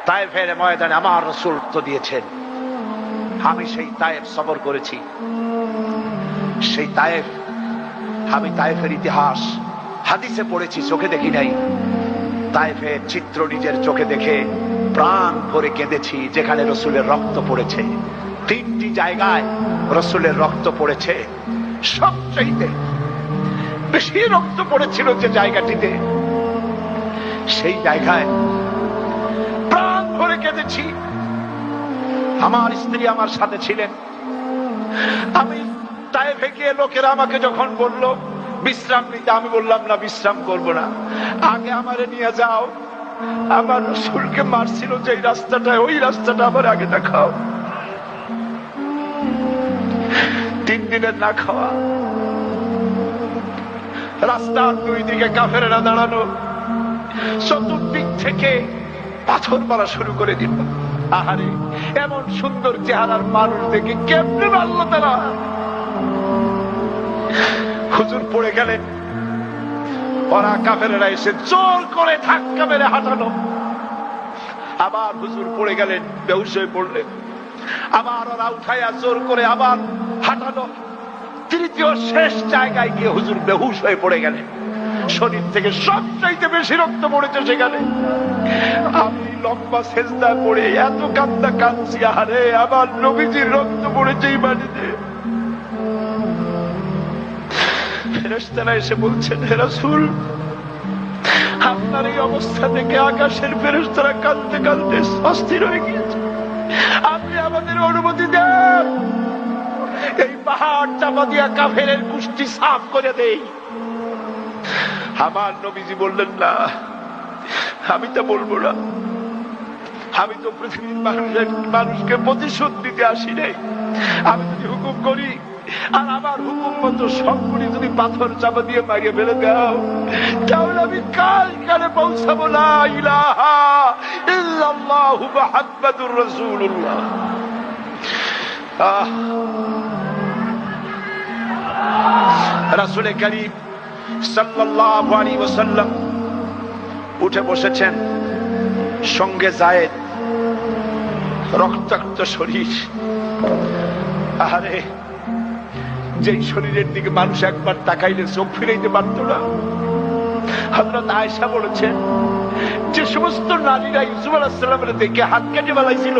তায়েফের ময়দানে আমার রাসূল তো দিয়েছেন। আমি সেই তায়েফ সফর করেছি। সেই তায়েফ, আমি তায়েফের ইতিহাস হাদিসে পড়েছি, চোখে দেখি নাই। তায়েফের চিত্র নিজের চোখে দেখে প্রাণ ভরে কেঁদেছি, যেখানে রাসূলের রক্ত পড়েছে। 3টি জায়গায় রাসূলের রক্ত পড়েছে। সবচেয়ে বেশি রক্ত পড়েছিল যে জায়গাটিতে, সেই জায়গায় প্রাণ ভরে কেঁদেছি। আমার স্ত্রী আমার সাথে ছিলেন। আমি তায়েফে গিয়ে লোকেরা আমাকে যখন বলল বিশ্রাম নিতে, আমি বললাম না, বিশ্রাম করব না, আগে আমারে নিয়ে যাও। আমার রাসূলকে মারছিল যে রাস্তাটা, ওই রাস্তাটা আমার আগে দেখাও। 3 দিনের না খাওয়া, রাস্তার 2 দিকে কাফেরেরা দাঁড়ানো, চতুর্দিক থেকে পাথর মারা শুরু করে দিল। আহারে, এমন সুন্দর চেহারার মানুষ দেখে কেমনে মারল তারা। হুজুর পড়ে গেলেন, ওরা কাফেরেরা এসে জোর করে ধাক্কা মেরে হাঁটানো। আবার হুজুর পড়ে গেলেন, বেহুশ হয়ে পড়লেন। আবার ওরা উঠাইয়া জোর করে আবার হাঁটানো। তৃতীয় শেষ জায়গায় গিয়ে হুজুর বেহুশ হয়ে পড়ে গেলেন। শরীর থেকে সবচাইতে বেশি রক্ত পড়েছে সেখানে। আমি লম্বা সেজদা পড়ে এত কান্না কাঁদছি, আরে আমার নবীজির রক্ত পড়েছে এই মাটিতে। ফেরেশতারা এসে বলছেন, হে রাসূল, আপনার এই অবস্থা দেখে আকাশের ফেরেশতারা কাঁদতে কাঁদতে অস্থির হয়ে গিয়েছে। আপনি আমাদের অনুমতি দেন, এই পাহাড় চাপা দিয়া কাফেরের কুষ্টি সাফ করে দেই। আমার নবীজি বললেন, না, আমি তা বলবো না। আমি তো পৃথিবীর মানুষকে প্রতিশোধ দিতে আসি নাই। আমি যদি হুকুম করি আর আমার হুকুম মতো সবগুলি যদি পাথর চাপা দিয়ে মারিয়ে ফেলে দাও, তাহলে আমি কালে পৌঁছাবো লা ইলাহা ইল্লাল্লাহু মুহাম্মাদুর রাসূলুল্লাহ। রাসূল কারীম সাল্লাল্লাহু আলাইহি ওয়াসাল্লাম উঠে বসেছেন, সঙ্গে যায়েদ, রক্তাক্ত শরীর। আরে, যেই শরীরের দিকে মানুষ একবার তাকাইলে চোখ ফিরাইতে পারত না। হযরত আয়েশা বলেছেন, যে সমস্ত নারীরা ইউসুফ আলাইহিস সালামের দেখে হাত কেটে ফেলাইছিল,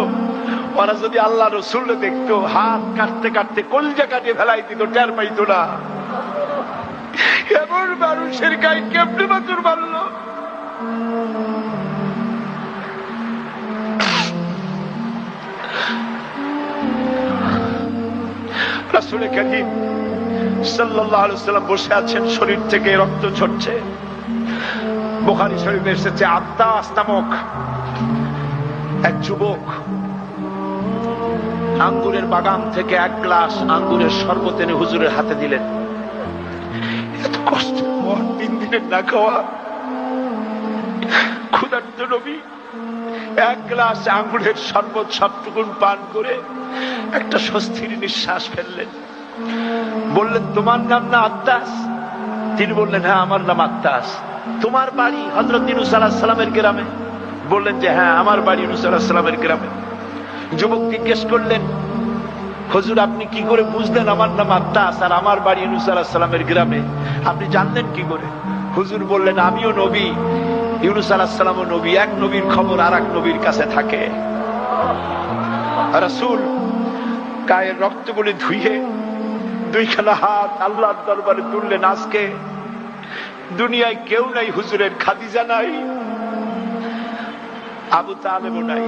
ওরা যদি আল্লাহ রাসূলকে দেখতো, হাত কাটতে কাটতে কলিজা কাটিয়ে ফেলাই দিত, টের পাইতো না। এমন মানুষের গায়ে কেমনে পাথর মারল? রাসূল কারীম সাল্লাল্লাহু আলাইহি ওয়াসাল্লাম বসে আছেন, শরীর থেকে রক্ত ঝরছে। বুখারী শরীফে এসেছে, আত্তাস নামক এক যুবক আঙ্গুরের বাগান থেকে 1 গ্লাস আঙ্গুরের শরবত এনে হুজুরের হাতে দিলেন। এত কষ্টের পর 3 দিনের না খাওয়া ক্ষুধার্ত নবী 1 গ্লাস আঙ্গুরের শরবত সবটুকুন পান করে একটা স্বস্তির নিঃশ্বাস ফেললেন। বললেন, তোমার নাম না আত্তাস? তিনি বললেন, হ্যাঁ, আমার নাম আত্তাস। তোমার বাড়ি হযরত ইউনূস আলাইহিস সালামের গ্রামে? বললেন যে হ্যাঁ, আমার বাড়ি ইউনূস আলাইহিস সালামের গ্রামে। যুবক জিজ্ঞেস করলেন, হুজুর, আপনি কি করে বুঝলেন আমার নাম আত্তাস আর আমার বাড়ি ইউনূস আলাইহিস সালামের গ্রামে? আপনি জানলেন কি করে? হুজুর বললেন, আমিও নবী, ইউনূস আলাইহিস সালামও নবী। এক নবীর খবর আর এক নবীর কাছে থাকে। রাসূল গায়ের রক্তগুলি ধুইয়ে 2খানা হাত আল্লাহর দরবারে তুললেন। আজকে দুনিয়ায় কেউ নাই হুজুরের, খাদিজা নাই, আবু তালেবও নাই,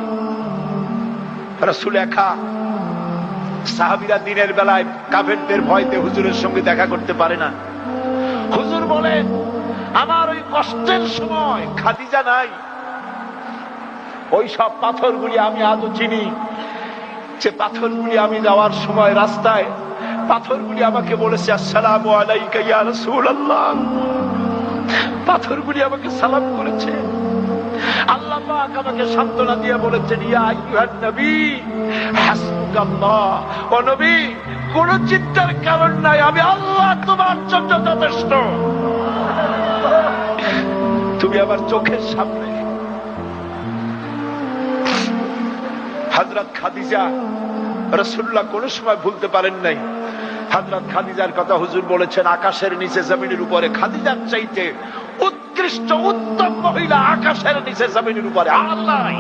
রাসূল একা। সাহাবীরা দিনের বেলায় কাফেরদের ভয়তে হুজুরের সঙ্গে দেখা করতে পারে না। হুজুর বলেন, আমার ওই কষ্টের সময় খাদিজা নাই। ওই সব পাথরগুলি আমি আজও চিনি, যে পাথরগুলি আমি যাওয়ার সময় রাস্তায় পাথরগুলি আমাকে বলেছে, আসসালামু আলাইকা ইয়া রাসূলুল্লাহ। পাথরগুলি আমাকে সালাম করেছে। আল্লাহ পাক আমাকে সান্ত্বনা দিয়ে বলেছেন, ইয়া আইয়ুহান নবী হাসবুকাল্লাহ। ও নবী, কোন চিন্তার কারণ নাই, আমি আল্লাহ তোমার জন্য যথেষ্ট। তুমি আমার চোখের সামনে। হযরত খাদিজা রাসূলুল্লাহ কোন সময় ভুলতে পারেন নাই। হযরত খাদিজার কথা হুজুর বলেছেন, আকাশের নিচে জমিনের উপরে খাদিজার চাইতে উৎকৃষ্ট উত্তম মহিলা আকাশের নিচে জমিনের উপরে আর নাই।